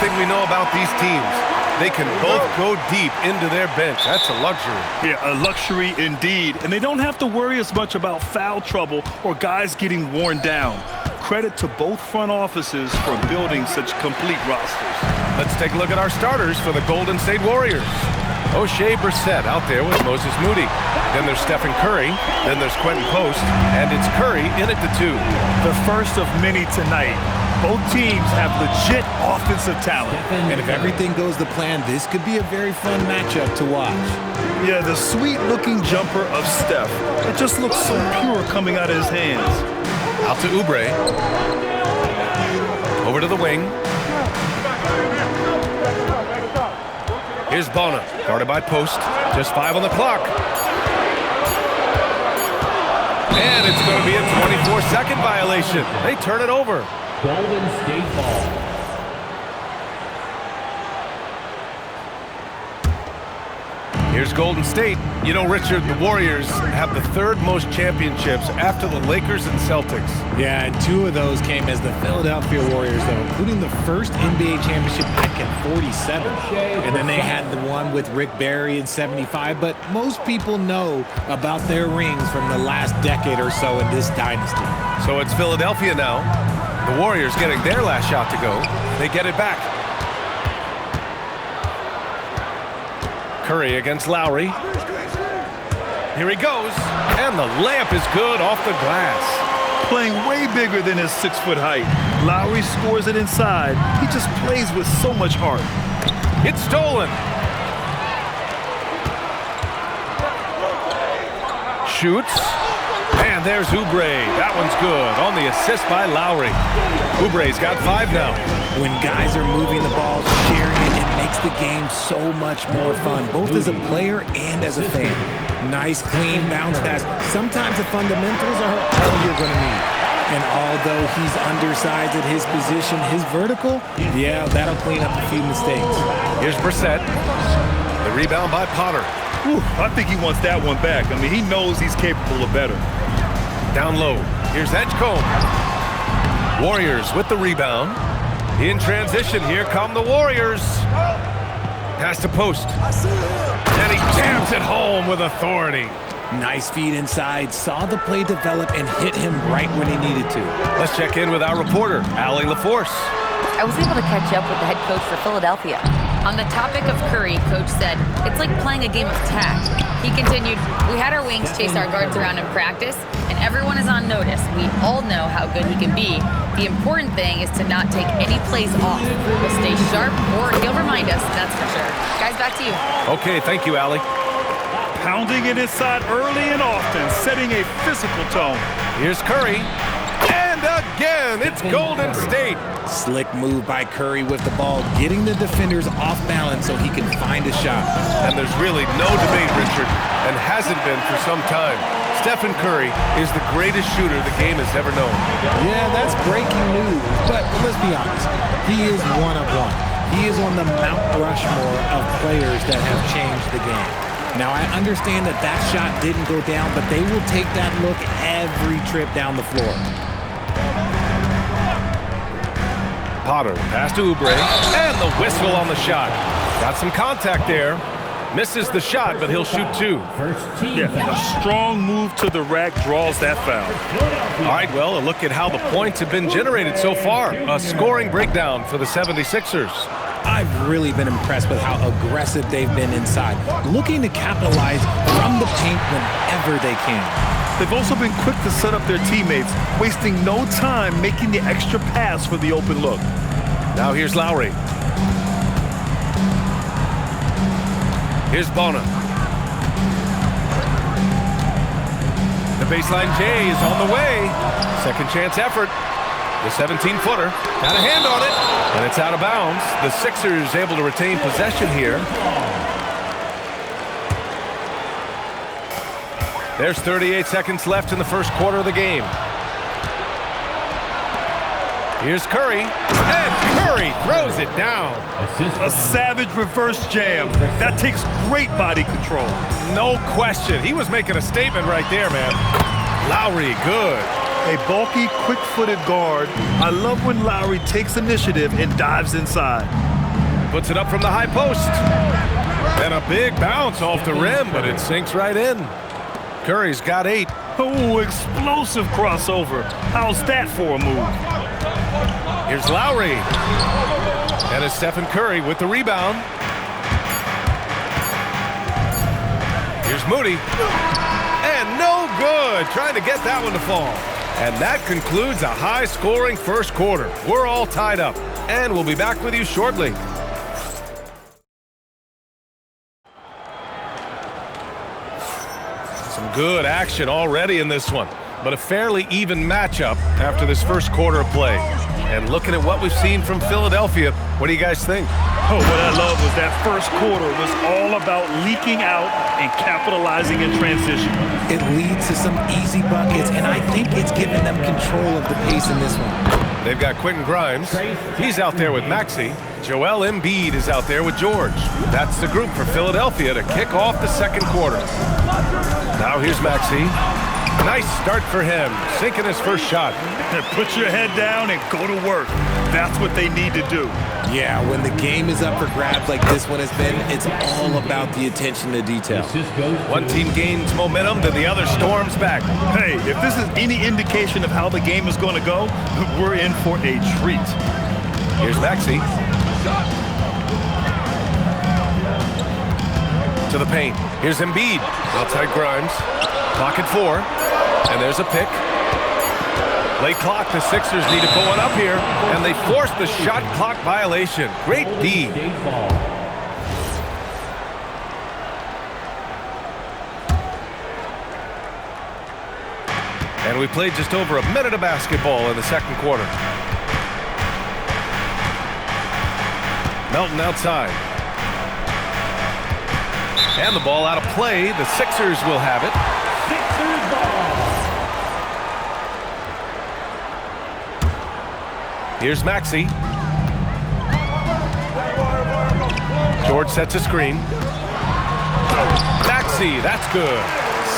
everything we know about these teams. They can both go deep into their bench. That's a luxury. Yeah, a luxury indeed. And they don't have to worry as much about foul trouble or guys getting worn down. Credit to both front offices for building such complete rosters. Let's take a look at our starters for the Golden State Warriors. O'Shea Brissett out there with Moses Moody. Then there's Stephen Curry. Then there's Quentin Post. And it's Curry in at the 2. The first of many tonight. Both teams have legit offensive talent. And if everything goes to plan, this could be a very fun matchup to watch. Yeah, the sweet-looking jumper of Steph. It just looks so pure coming out of his hands. Out to Oubre. Over to the wing. Here's Bona, guarded by Post. Just 5 on the clock. And it's going to be a 24-second violation. They turn it over. Golden State ball. Here's Golden State. You know, Richard, the Warriors have the 3rd most championships after the Lakers and Celtics. Yeah, and 2 of those came as the Philadelphia Warriors, though, including the first NBA championship back in '47. And then they had the one with Rick Barry in '75. But most people know about their rings from the last decade or so in this dynasty. So it's Philadelphia now. The Warriors getting their last shot to go. They get it back. Curry against Lowry. Here he goes. And the layup is good off the glass. Playing way bigger than his 6-foot height. Lowry scores it inside. He just plays with so much heart. It's stolen. Shoots. And there's Oubre. That one's good on the assist by Lowry. Oubre's got 5 now. When guys are moving the ball, sharing it, it makes the game so much more fun, both as a player and as a fan. Nice, clean bounce pass. Sometimes the fundamentals are all you're going to need. And although he's undersized at his position, his vertical, yeah, that'll clean up a few mistakes. Here's Brissett. The rebound by Potter. Whew, I think he wants that one back. I mean, he knows he's capable of better. Down low. Here's Edgecombe. Warriors with the rebound. In transition, here come the Warriors. Pass to Post. And he jams it home with authority. Nice feed inside, saw the play develop and hit him right when he needed to. Let's check in with our reporter, Allie LaForce. I was able to catch up with the head coach for Philadelphia. On the topic of Curry, Coach said, it's like playing a game of tag. He continued, we had our wings chase our guards around in practice, and everyone is on notice. We all know how good he can be. The important thing is to not take any plays off. We'll stay sharp, or he'll remind us, that's for sure. Guys, back to you. Okay, thank you, Allie. Pounding it inside early and often, setting a physical tone. Here's Curry. And again, it's Golden State. Slick move by Curry with the ball, getting the defenders off balance so he can find a shot. And there's really no debate, Richard, and hasn't been for some time. Stephen Curry is the greatest shooter the game has ever known. Yeah, that's breaking news, but let's be honest. He is one of one. He is on the Mount Rushmore of players that have changed the game. Now, I understand that that shot didn't go down, but they will take that look every trip down the floor. Potter, pass to Oubre, and the whistle on the shot. Got some contact there. Misses the shot, but he'll shoot 2. Yeah, a strong move to the rack draws that foul. All right, well, a look at how the points have been generated so far. A scoring breakdown for the 76ers. I've really been impressed with how aggressive they've been inside, looking to capitalize from the paint whenever they can. They've also been quick to set up their teammates, wasting no time making the extra pass for the open look. Now here's Lowry. Here's Bona. The baseline J is on the way. Second chance effort. The 17-footer got a hand on it, and it's out of bounds. The Sixers able to retain possession here. There's 38 seconds left in the first quarter of the game. Here's Curry, and Curry throws it down. A savage reverse jam. That takes great body control. No question. He was making a statement right there, man. Lowry, good. A bulky, quick-footed guard. I love when Lowry takes initiative and dives inside. Puts it up from the high post. And a big bounce off the rim, but it sinks right in. Curry's got 8. Oh, explosive crossover. How's that for a move? Here's Lowry. And it's Stephen Curry with the rebound. Here's Moody. And no good. Trying to get that one to fall. And that concludes a high-scoring first quarter. We're all tied up. And we'll be back with you shortly. Some good action already in this one. But a fairly even matchup after this first quarter of play. And looking at what we've seen from Philadelphia, what do you guys think? Oh, what I love was that first quarter was all about leaking out and capitalizing in transition. It leads to some easy buckets, and I think it's given them control of the pace in this one. They've got Quentin Grimes. He's out there with Maxey. Joel Embiid is out there with George. That's the group for Philadelphia to kick off the second quarter. Now here's Maxey. Nice start for him, sinking his first shot. Put your head down and go to work. That's what they need to do. Yeah, when the game is up for grabs like this one has been, it's all about the attention to detail. One team gains momentum, then the other storms back. Hey, if this is any indication of how the game is going to go, we're in for a treat. Here's Maxey. To the paint. Here's Embiid. Outside Grimes. Clock at 4. And there's a pick. Late clock. The Sixers need to pull one up here. And they force the shot clock violation. Great D. And we played just over a minute of basketball in the second quarter. Melton outside. And the ball out of play. The Sixers will have it. Sixers ball. Here's Maxey. George sets a screen. Maxey, that's good.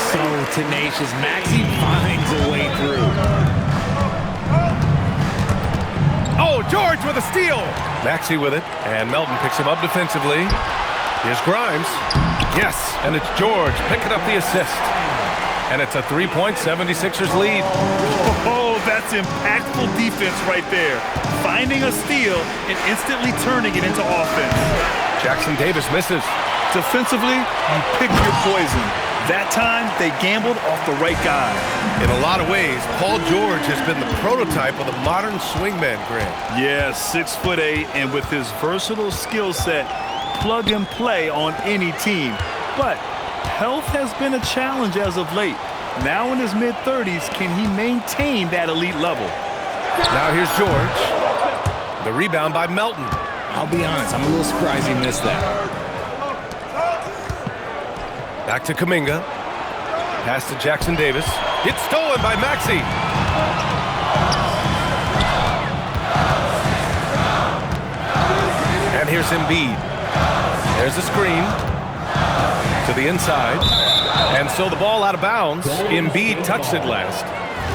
So tenacious. Maxey finds a way through. Oh, George with a steal. Maxey with it. And Melton picks him up defensively. Here's Grimes. Yes, and it's George picking up the assist. And it's a 3-point 76ers lead. Oh, that's impactful defense right there. Finding a steal and instantly turning it into offense. Jackson Davis misses. Defensively, you pick your poison. That time, they gambled off the right guy. In a lot of ways, Paul George has been the prototype of the modern swingman, Grant. Yeah, 6'8", and with his versatile skill set, plug and play on any team. But health has been a challenge as of late. Now in his mid-30s, can he maintain that elite level? Now here's George. The rebound by Melton. I'll be honest, I'm a little surprised he missed that. Back to Kuminga. Pass to Jackson Davis. It's stolen by Maxey. And here's Embiid. There's a screen to the inside. And so the ball out of bounds. Embiid touched it last.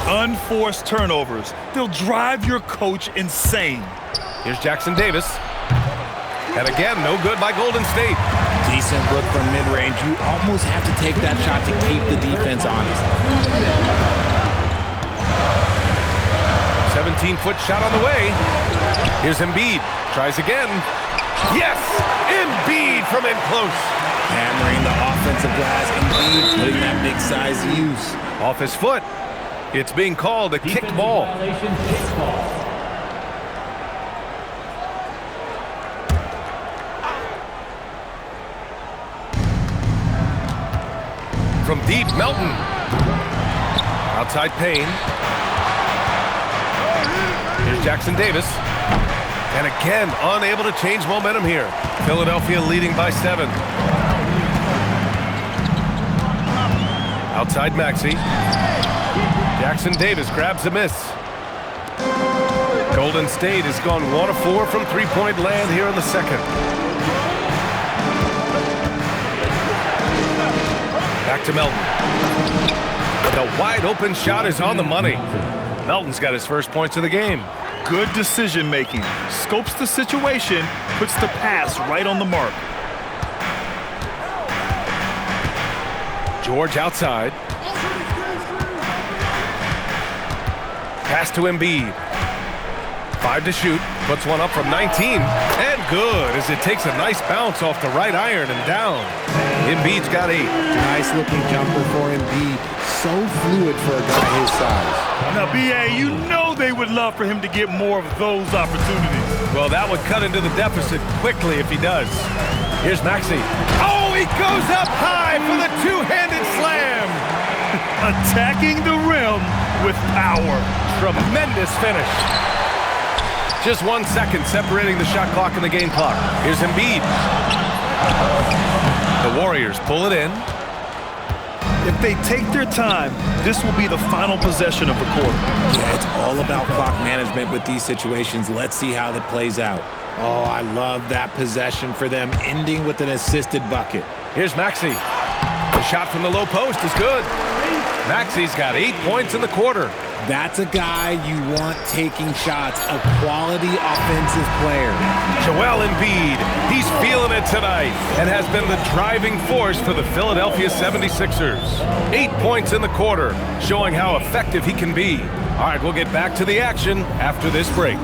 Unforced turnovers. They'll drive your coach insane. Here's Jackson Davis. And again, no good by Golden State. Decent look from mid-range. You almost have to take that shot to keep the defense honest. 17-foot shot on the way. Here's Embiid. Tries again. Yes! Embiid from in close. Hammering the offensive glass. Embiid putting that big size to use. Off his foot. It's being called a kicked ball. Violation, kick ball. From deep, Melton. Outside Payne. Here's Jackson Davis. And again, unable to change momentum here. Philadelphia leading by 7. Outside Maxey. Jackson Davis grabs a miss. Golden State has gone 1 of 4 from three-point land here in the second. Back to Melton. The wide open shot is on the money. Melton's got his first points of the game. Good decision making. Scopes the situation, puts the pass right on the mark. George outside. Pass to Embiid. 5 to shoot. Puts one up from 19. And good as it takes a nice bounce off the right iron and down. Embiid's got 8. Nice looking jumper for Embiid. So fluid for a guy his size. Now, B.A., you know they would love for him to get more of those opportunities. Well, that would cut into the deficit quickly if he does. Here's Maxey. Oh, he goes up high for the two-handed slam. Attacking the rim with power. Tremendous finish. Just 1 second separating the shot clock and the game clock. Here's Embiid. The Warriors pull it in. If they take their time, this will be the final possession of the quarter. Yeah, it's all about clock management with these situations. Let's see how that plays out. Oh, I love that possession for them, ending with an assisted bucket. Here's Maxey. The shot from the low post is good. Maxey's got 8 points in the quarter. That's a guy you want taking shots, a quality offensive player. Joel Embiid, he's feeling it tonight and has been the driving force for the Philadelphia 76ers. 8 points in the quarter, showing how effective he can be. All right, we'll get back to the action after this break.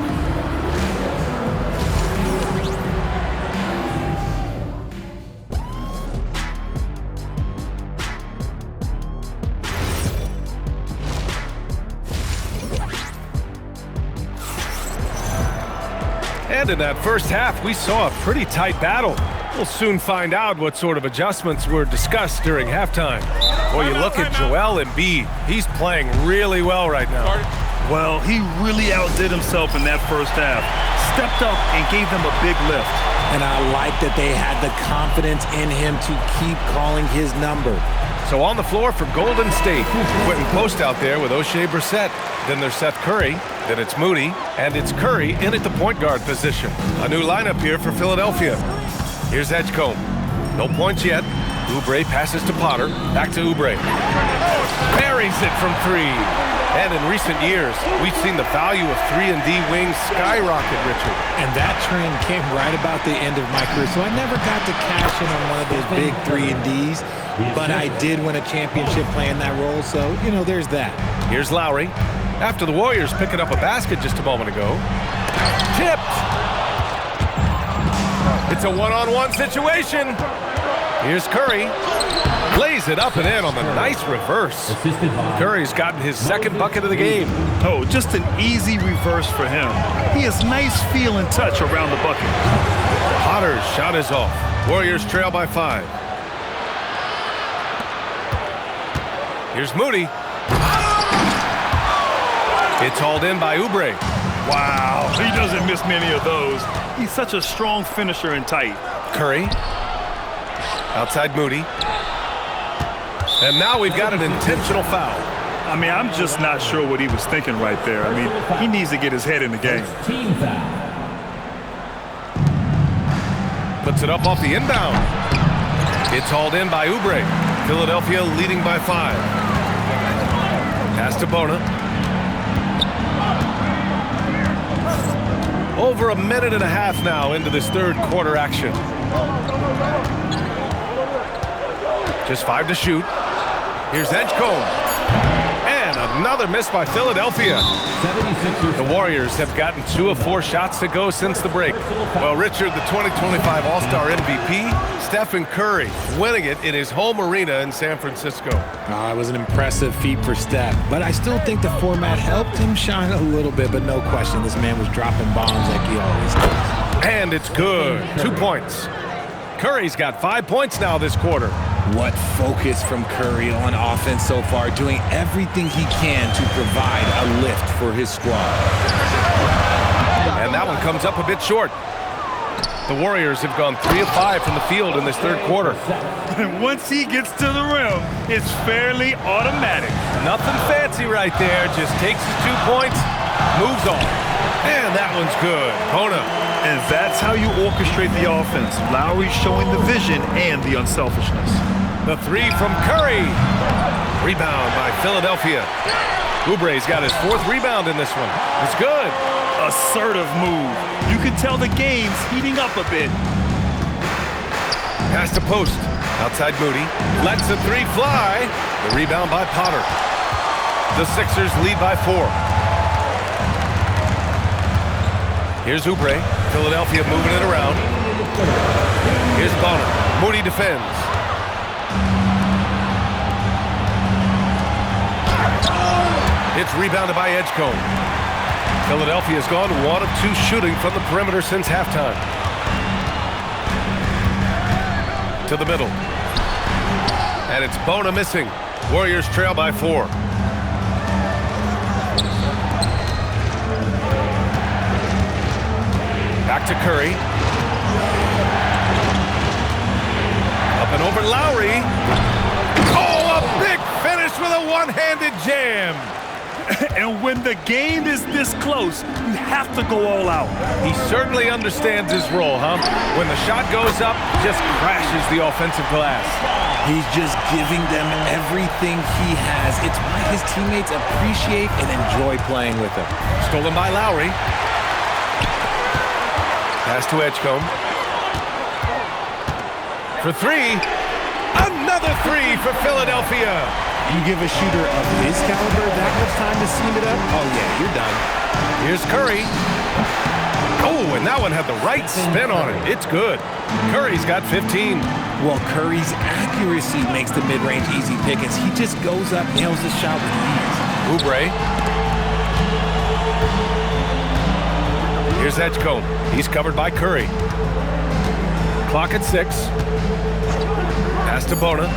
And in that first half, we saw a pretty tight battle. We'll soon find out what sort of adjustments were discussed during halftime. Well, you look at Joel Embiid. He's playing really well right now. Well, he really outdid himself in that first half. Stepped up and gave them a big lift. And I like that they had the confidence in him to keep calling his number. So on the floor for Golden State, Quentin Post out there with O'Shea Brissett. Then there's Seth Curry, then it's Moody, and it's Curry in at the point guard position. A new lineup here for Philadelphia. Here's Edgecombe. No points yet. Oubre passes to Potter. Back to Oubre. Buries it from 3. And in recent years, we've seen the value of 3-and-D wings skyrocket, Richard. And that trend came right about the end of my career. So I never got to cash in on one of those big 3-and-Ds, but I did win a championship playing that role. So, you know, there's that. Here's Lowry. After the Warriors picking up a basket just a moment ago. Tipped. It's a one-on-one situation. Here's Curry. Lays it up and in on the nice reverse. Curry's gotten his second bucket of the game. Oh, just an easy reverse for him. He has nice feel and touch around the bucket. Potter's shot is off. Warriors trail by 5. Here's Moody. It's hauled in by Oubre. Wow, he doesn't miss many of those. He's such a strong finisher and tight. Curry. Outside Moody. And now we've got an intentional foul. I mean, I'm just not sure what he was thinking right there. I mean, he needs to get his head in the game. Team foul. Puts it up off the inbound. It's hauled in by Oubre. Philadelphia leading by 5. Pass to Bona. Over a minute and a half now into this third quarter action. Just 5 to shoot. Here's Edgecombe. And another miss by Philadelphia. 76ers. The Warriors have gotten 2 of 4 shots to go since the break. Well, Richard, the 2025 All-Star MVP, Stephen Curry, winning it in his home arena in San Francisco. It was an impressive feat for Steph, but I still think the format helped him shine a little bit, but no question, this man was dropping bombs like he always does. And it's good. 2 points. Curry's got 5 points now this quarter. What focus from Curry on offense so far, doing everything he can to provide a lift for his squad. And that one comes up a bit short. The Warriors have gone 3 of 5 from the field in this third quarter. And once he gets to the rim, it's fairly automatic. Nothing fancy right there. Just takes his 2 points, moves on. And that one's good. Bona. And that's how you orchestrate the offense. Lowry showing the vision and the unselfishness. The 3 from Curry. Rebound by Philadelphia. Oubre's got his 4th rebound in this one. It's good. Assertive move. You can tell the game's heating up a bit. Pass to post. Outside Moody. Lets the 3 fly. The rebound by Potter. The Sixers lead by 4. Here's Oubre. Philadelphia moving it around. Here's Bonner. Moody defends. It's rebounded by Edgecombe. Philadelphia's gone 1 of 2 shooting from the perimeter since halftime. To the middle. And it's Bona missing. Warriors trail by 4. Back to Curry. Up and over Lowry. Oh, a big finish with a one-handed jam. And when the game is this close, you have to go all out. He certainly understands his role, huh? When the shot goes up, just crashes the offensive glass. He's just giving them everything he has. It's why his teammates appreciate and enjoy playing with him. Stolen by Lowry. Pass to Edgecombe. For 3. Another 3 for Philadelphia. You give a shooter of his caliber that much time to seam it up? Oh, yeah, you're done. Here's Curry. Oh, and that one had the right spin on it. It's good. Curry's got 15. Well, Curry's accuracy makes the mid-range easy pickings. He just goes up, nails the shot with ease. Oubre. Here's Edgecombe. He's covered by Curry. Clock at 6. Pass to Bona.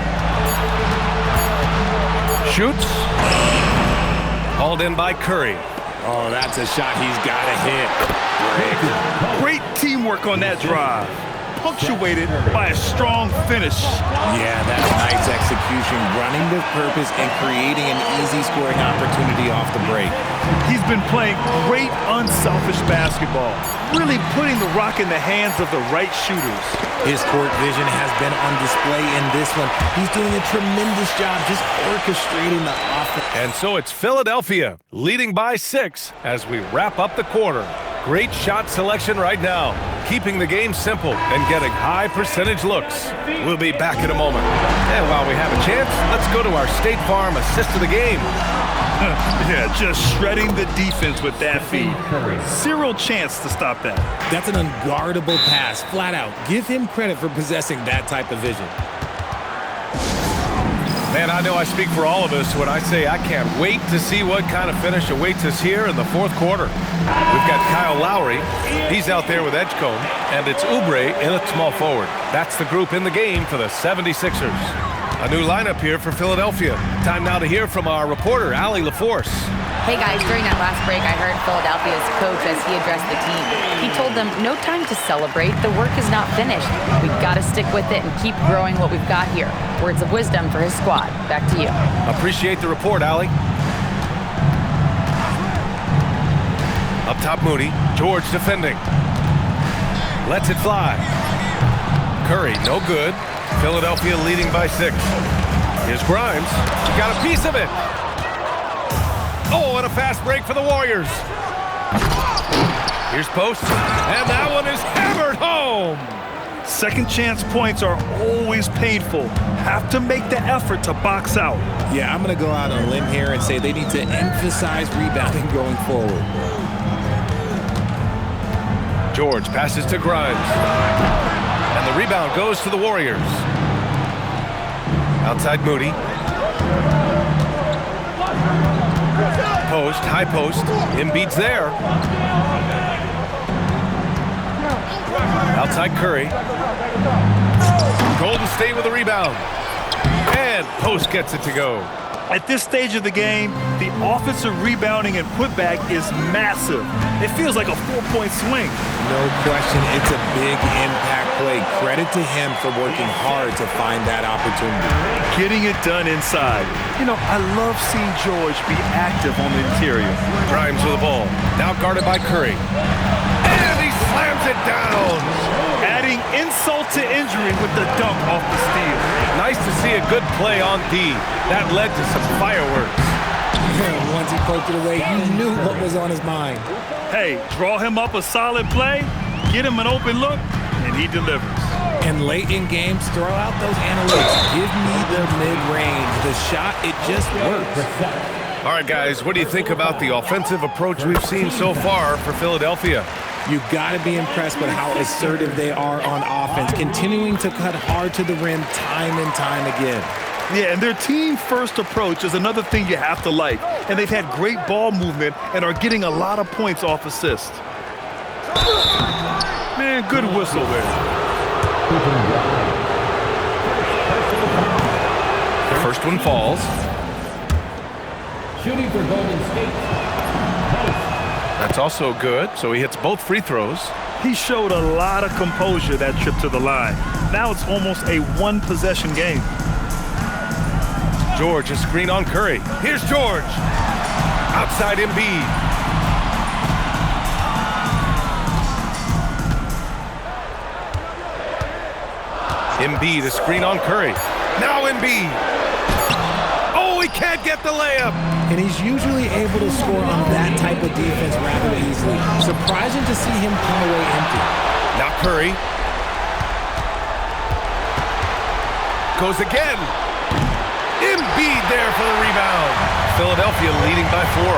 Shoots. Hauled in by Curry. Oh, that's a shot he's got to hit. Great teamwork on that drive. Punctuated by a strong finish. Yeah, that's nice execution, running with purpose and creating an easy scoring opportunity off the break. He's been playing great unselfish basketball, really putting the rock in the hands of the right shooters. His court vision has been on display in this one. He's doing a tremendous job just orchestrating the offense. And so it's Philadelphia leading by 6 as we wrap up the quarter. Great shot selection right now, keeping the game simple and getting high percentage looks. We'll be back in a moment. And while we have a chance, let's go to our State Farm assist of the game. Yeah, just shredding the defense with that feed. Zero chance to stop that. That's an unguardable pass, flat out. Give him credit for possessing that type of vision. Man, I know I speak for all of us when I say I can't wait to see what kind of finish awaits us here in the 4th quarter. We've got Kyle Lowry. He's out there with Edgecombe, and it's Oubre in at small forward. That's the group in the game for the 76ers. A new lineup here for Philadelphia. Time now to hear from our reporter, Allie LaForce. Hey guys, during that last break, I heard Philadelphia's coach as he addressed the team. He told them, no time to celebrate. The work is not finished. We've got to stick with it and keep growing what we've got here. Words of wisdom for his squad. Back to you. Appreciate the report, Allie. Up top, Moody. George defending. Lets it fly. Curry, no good. Philadelphia leading by 6. Here's Grimes. Got a piece of it. Oh, and a fast break for the Warriors. Here's Post, and that one is hammered home. Second chance points are always painful. Have to make the effort to box out. Yeah, I'm going to go out on a limb here and say they need to emphasize rebounding going forward. George passes to Grimes. And the rebound goes to the Warriors. Outside Moody. Post, high post. Embiid's there. Outside Curry. Golden State with a rebound. And Post gets it to go. At this stage of the game, the offensive rebounding and putback is massive. It feels like a 4-point swing. No question, it's a big impact play. Credit to him for working hard to find that opportunity. Getting it done inside. You know, I love seeing George be active on the interior. Grimes with the ball. Now guarded by Curry. And he slams it down. Adding insult to injury with the dunk off the steal. Nice to see a good play on D. That led to some fireworks. Once he poked it away, you knew what was on his mind. Hey, draw him up a solid play, get him an open look, and he delivers. And late in games, throw out those analytics. Give me the mid-range. The shot, it just works. All right, guys, what do you think about the offensive approach we've seen so far for Philadelphia? You've got to be impressed with how assertive they are on offense, continuing to cut hard to the rim time and time again. Yeah, and their team-first approach is another thing you have to like. And they've had great ball movement and are getting a lot of points off assist. Man, good whistle there. The first one falls. Shooting for Golden State. That's also good, so he hits both free throws. He showed a lot of composure that trip to the line. Now it's almost a one-possession game. George, a screen on Curry. Here's George. Outside Embiid. Embiid, a screen on Curry. Now Embiid. Oh, he can't get the layup. And he's usually able to score on that type of defense rather easily. Surprising to see him come away empty. Now Curry. Goes again. Embiid there for the rebound. Philadelphia leading by 4.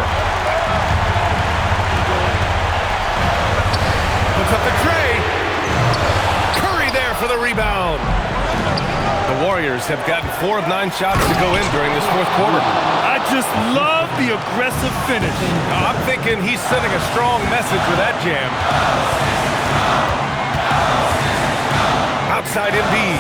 Puts up the tray. Curry there for the rebound. The Warriors have gotten 4 of 9 shots to go in during this fourth quarter. I just love the aggressive finish. I'm thinking he's sending a strong message with that jam. Outside Embiid.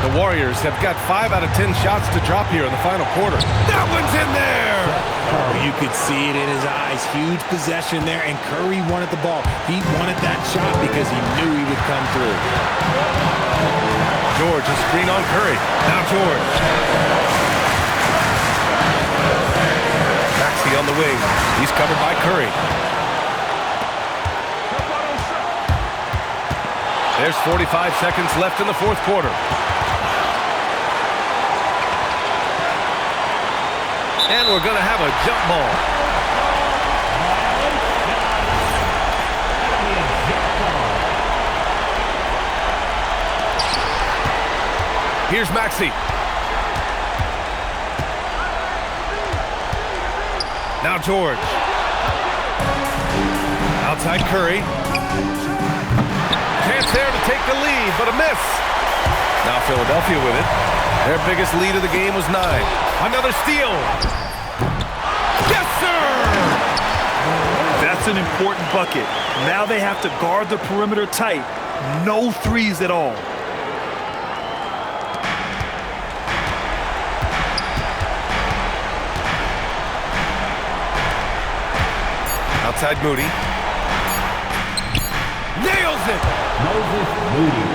The Warriors have got 5 out of 10 shots to drop here in the final quarter. That one's in there! Oh, you could see it in his eyes. Huge possession there, and Curry wanted the ball. He wanted that shot because he knew he would come through. George, a screen on Curry. Now George. Maxey on the wing. He's covered by Curry. There's 45 seconds left in the fourth quarter. And we're going to have a jump ball. Here's Maxey. Now George. Outside Curry. Chance there to take the lead, but a miss. Now Philadelphia with it. Their biggest lead of the game was 9. Another steal. Yes, sir! That's an important bucket. Now they have to guard the perimeter tight. No threes at all. Outside Moody. Nails it! Moses Moody.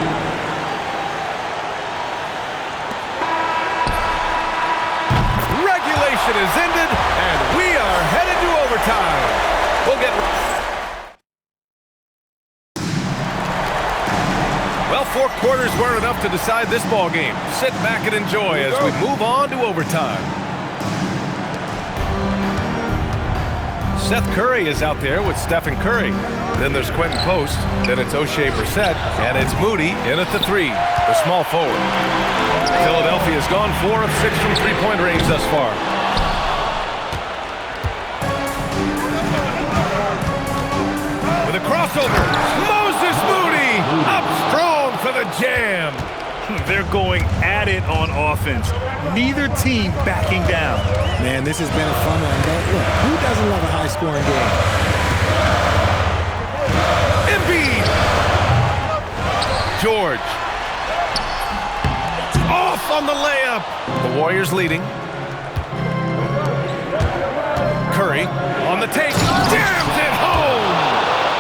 Regulation is ended, and we are headed to overtime. We'll get... Well, 4 quarters weren't enough to decide this ball game. Sit back and enjoy as we move on to overtime. Seth Curry is out there with Stephen Curry. Then there's Quentin Post. Then it's O'Shea Brissett. And it's Moody in at the 3, the small forward. Philadelphia has gone 4 of 6 from three-point range thus far. With a crossover, Moses Moody up strong for the jam. They're going at it on offense. Neither team backing down. Man, this has been a fun one. But look, who doesn't love a high-scoring game? Embiid. George. Off on the layup. The Warriors leading. Curry on the take. Jams it home.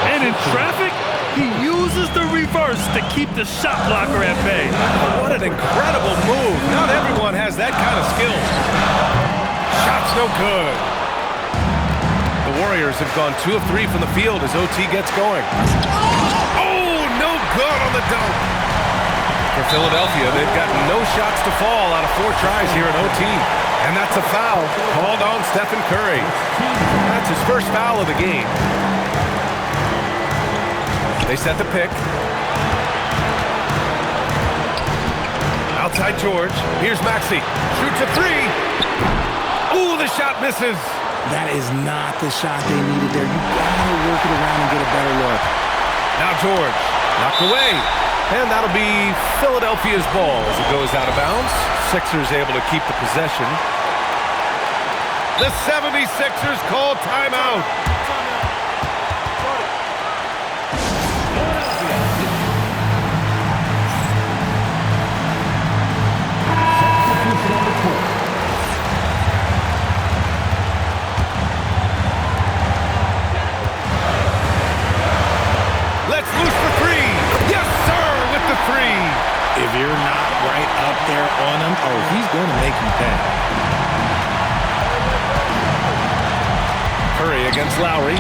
And in traffic, he uses the reverse to keep the shot blocker at bay. What an incredible move. Not everyone has that. no good. The Warriors have gone 2 of 3 from the field as OT gets going. Oh, no good on the dunk. For Philadelphia, they've got no shots to fall out of 4 tries here in OT. And that's a foul called on Stephen Curry. That's his first foul of the game. They set the pick. Outside George. Here's Maxey. Shoots a 3. Ooh, the shot misses. That is not the shot they needed there. You gotta work it around and get a better look. Now George. Knocked away. And that'll be Philadelphia's ball as it goes out of bounds. Sixers able to keep the possession. The 76ers call timeout. Let's loose for 3. Yes, sir, with the 3. If you're not right up there on him, oh, he's going to make you pay. Curry against Lowry.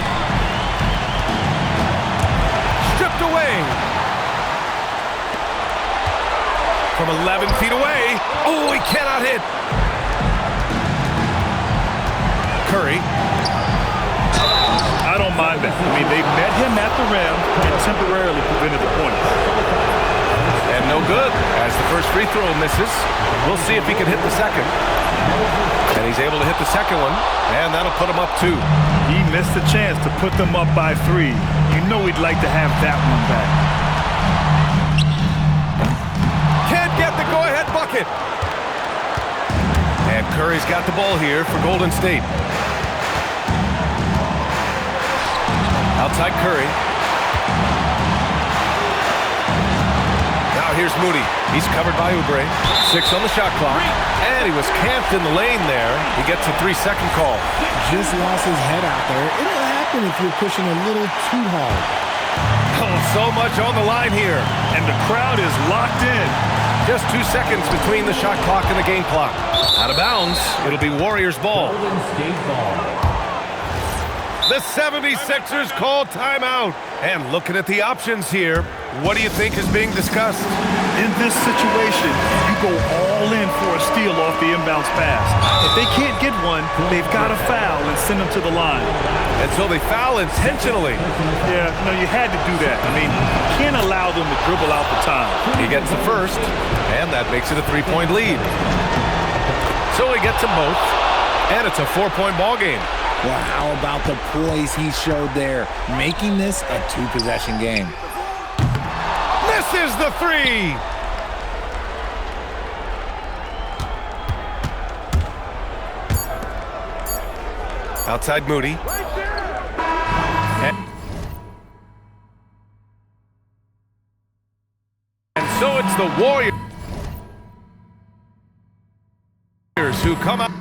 Stripped away. From 11 feet away. Oh, he cannot hit. Curry. I don't mind that. I mean, they met him at the rim and temporarily prevented the points. And no good as the first free throw misses. We'll see if he can hit the second. And he's able to hit the second one, and that'll put him up 2. He missed the chance to put them up by 3. You know he'd like to have that one back. Can't get the go-ahead bucket. And Curry's got the ball here for Golden State. Outside Curry. Now here's Moody. He's covered by Oubre. 6 on the shot clock. And he was camped in the lane there. He gets a 3-second call. Just lost his head out there. It'll happen if you're pushing a little too hard. Oh, so much on the line here. And the crowd is locked in. Just 2 seconds between the shot clock and the game clock. Out of bounds. It'll be Warriors ball. Golden State ball. The 76ers call timeout. And looking at the options here, what do you think is being discussed? In this situation, you go all in for a steal off the inbounds pass. If they can't get one, they've got to foul and send them to the line. And so they foul intentionally. Yeah, no, you had to do that. I mean, you can't allow them to dribble out the time. He gets the first, and that makes it a 3-point lead. So he gets them both, and it's a 4-point ball game. Well, how about the poise he showed there, making this a 2-possession game? This is the 3. Outside Moody. And so it's the Warriors who come out.